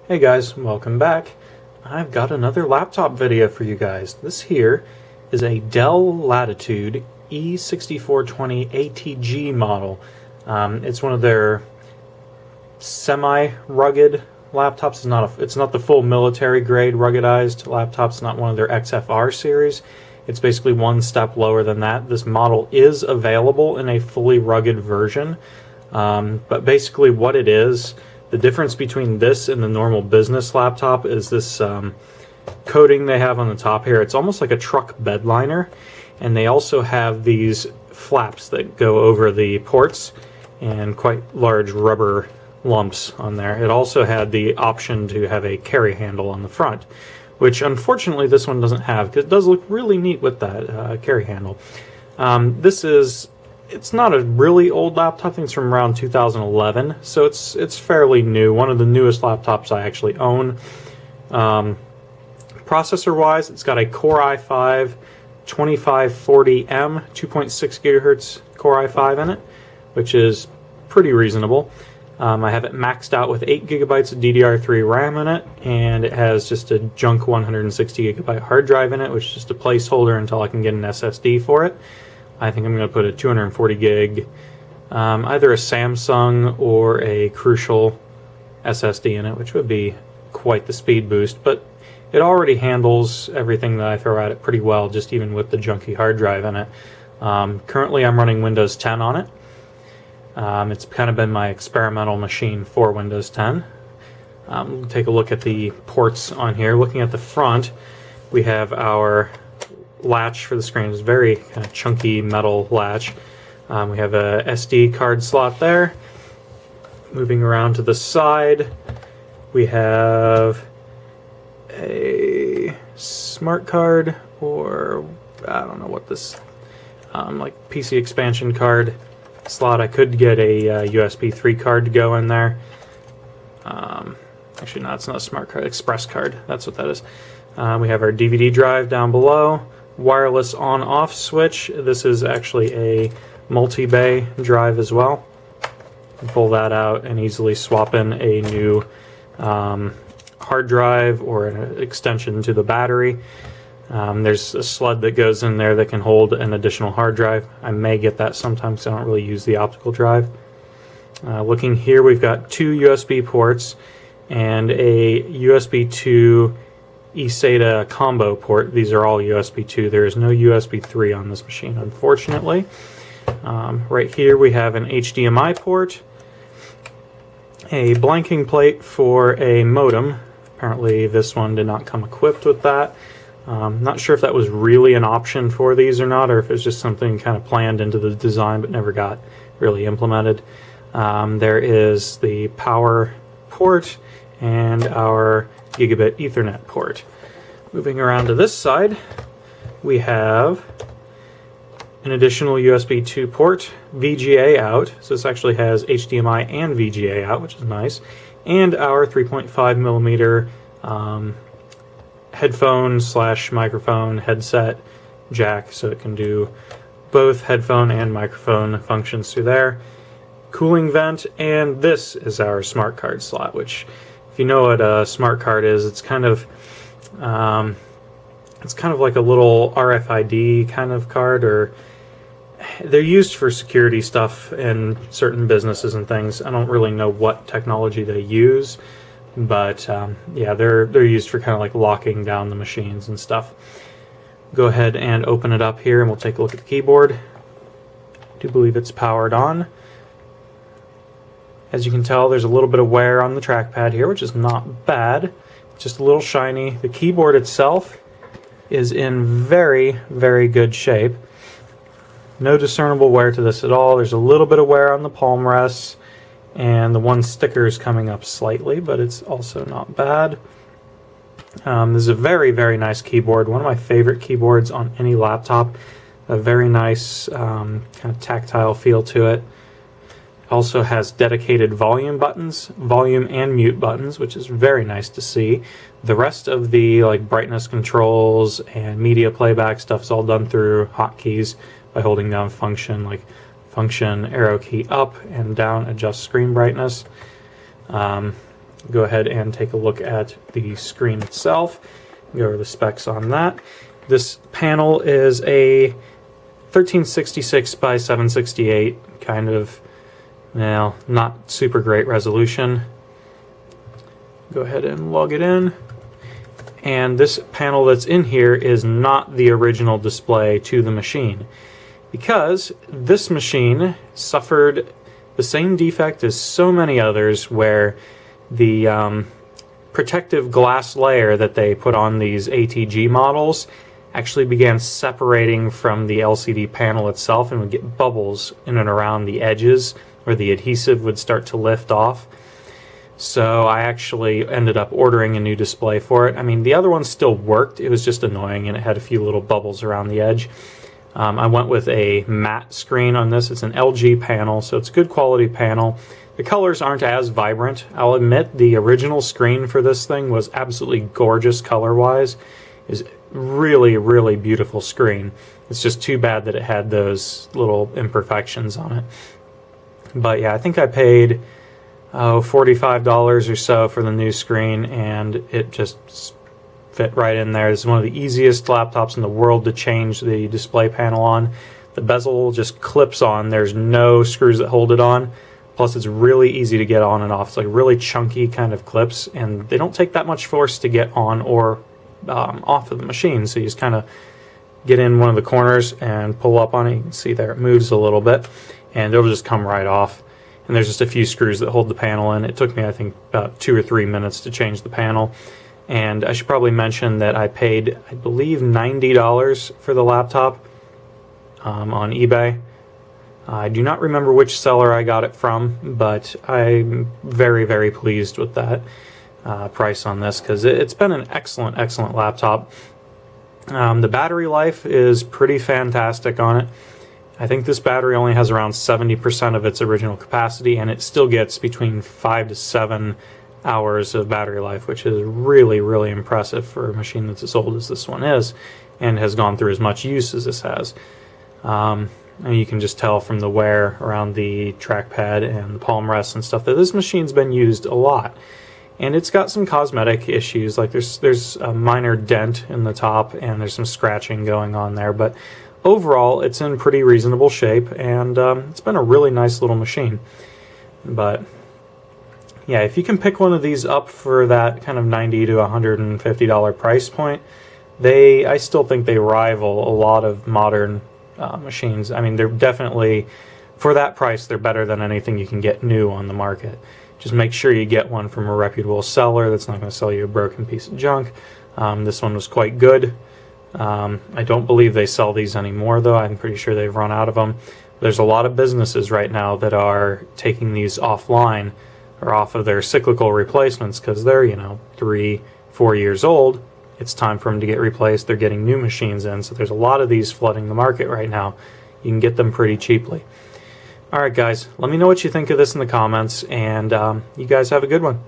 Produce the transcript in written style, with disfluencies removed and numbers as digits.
Hey guys, welcome back. I've got another laptop video for you guys. This here is a Dell Latitude e6420 ATG model. It's one of their semi-rugged laptops. It's not the full military grade ruggedized laptop. It's not one of their XFR series. It's basically one step lower than that. This model is available in a fully rugged version, but basically what it is, the difference between this and the normal business laptop is this coating they have on the top here. It's almost like a truck bed liner, and they also have these flaps that go over the ports and quite large rubber lumps on there. It also had the option to have a carry handle on the front, which unfortunately this one doesn't have, because it does look really neat with that carry handle. It's not a really old laptop. I think it's from around 2011, so it's fairly new. One of the newest laptops I actually own. Processor-wise, it's got a Core i5 2540M 2.6 gigahertz Core i5 in it, which is pretty reasonable. I have it maxed out with 8 gigabytes of DDR3 RAM in it, and it has just a junk 160 gigabyte hard drive in it, which is just a placeholder until I can get an SSD for it. I think I'm going to put a 240 gig, either a Samsung or a Crucial SSD in it, which would be quite the speed boost, but it already handles everything that I throw at it pretty well, just even with the junky hard drive in it. Currently I'm running Windows 10 on it. It's kind of been my experimental machine for Windows 10. We'll take a look at the ports on here. Looking at the front, we have our latch for the screen. It's very kind of chunky metal latch. We have a SD card slot there. Moving around to the side, we have a smart card, or I don't know what this, like PC expansion card slot. I could get a USB 3 card to go in there. Actually, no, it's not a smart card, express card. That's what that is. We have our DVD drive down below. Wireless on-off switch. This is actually a multi-bay drive as well. Pull that out and easily swap in a new hard drive or an extension to the battery. There's a sled that goes in there that can hold an additional hard drive. I may get that sometimes. I don't really use the optical drive. Looking here, we've got 2 USB ports and a USB 2 eSATA combo port. These are all USB 2. There is no USB 3 on this machine, unfortunately. Right here we have an HDMI port, a blanking plate for a modem. Apparently this one did not come equipped with that. Not sure if that was really an option for these or not, or if it's just something kind of planned into the design but never got really implemented. There is the power port and our gigabit Ethernet port. Moving around to this side, we have an additional USB 2 port, VGA out, so this actually has HDMI and VGA out, which is nice, and our 3.5 millimeter headphone / microphone headset jack, so it can do both headphone and microphone functions through there. Cooling vent, and this is our smart card slot, which, if you know what a smart card is, it's kind of like a little RFID kind of card, or they're used for security stuff in certain businesses and things. I don't really know what technology they use, but yeah, they're used for kind of like locking down the machines and stuff. Go ahead and open it up here and we'll take a look at the keyboard. I do believe it's powered on. As you can tell, there's a little bit of wear on the trackpad here, which is not bad. It's just a little shiny. The keyboard itself is in very, very good shape. No discernible wear to this at all. There's a little bit of wear on the palm rests, and the one sticker is coming up slightly, but it's also not bad. This is a very, very nice keyboard. One of my favorite keyboards on any laptop. A very nice kind of tactile feel to it. Also has dedicated volume buttons, volume and mute buttons, which is very nice to see. The rest of the like brightness controls and media playback stuff is all done through hotkeys by holding down function, like function arrow key up and down adjust screen brightness. go ahead and take a look at the screen itself. Go over the specs on that. This panel is a 1366 by 768, kind of, well, not super great resolution. Go ahead and log it in. And this panel that's in here is not the original display to the machine, because this machine suffered the same defect as so many others, where the protective glass layer that they put on these ATG models actually began separating from the LCD panel itself and would get bubbles in and around the edges where the adhesive would start to lift off. So I actually ended up ordering a new display for it. I mean, the other one still worked, it was just annoying and it had a few little bubbles around the edge. I went with a matte screen on this. It's an LG panel, so it's a good quality panel. The colors aren't as vibrant. I'll admit the original screen for this thing was absolutely gorgeous color-wise. It's really, really beautiful screen. It's just too bad that it had those little imperfections on it. But yeah, I think I paid $45 or so for the new screen, and it just fit right in there. This is one of the easiest laptops in the world to change the display panel on. The bezel just clips on. There's no screws that hold it on. Plus, it's really easy to get on and off. It's like really chunky kind of clips, and they don't take that much force to get on or off of the machine. So you just kind of get in one of the corners and pull up on it. You can see there it moves a little bit, and it'll just come right off. And there's just a few screws that hold the panel in. It took me, I think, about 2 or 3 minutes to change the panel. And I should probably mention that I paid, I believe, $90 for the laptop on eBay. I do not remember which seller I got it from, but I'm very, very pleased with that price on this, because it's been an excellent, excellent laptop. The battery life is pretty fantastic on it. I think this battery only has around 70% of its original capacity, and it still gets between 5 to 7 hours of battery life, which is really, really impressive for a machine that's as old as this one is and has gone through as much use as this has. And you can just tell from the wear around the trackpad and the palm rests and stuff that this machine's been used a lot. And it's got some cosmetic issues, like there's a minor dent in the top and there's some scratching going on there, but overall it's in pretty reasonable shape, and it's been a really nice little machine. But yeah, if you can pick one of these up for that kind of $90 to $150 price point, I still think they rival a lot of modern machines. I mean, they're definitely, for that price, they're better than anything you can get new on the market. Just make sure you get one from a reputable seller that's not going to sell you a broken piece of junk. This one was quite good. I don't believe they sell these anymore, though. I'm pretty sure they've run out of them. There's a lot of businesses right now that are taking these offline or off of their cyclical replacements because they're, 3-4 years old. It's time for them to get replaced. They're getting new machines in, so there's a lot of these flooding the market right now. You can get them pretty cheaply. Alright guys, let me know what you think of this in the comments, and you guys have a good one.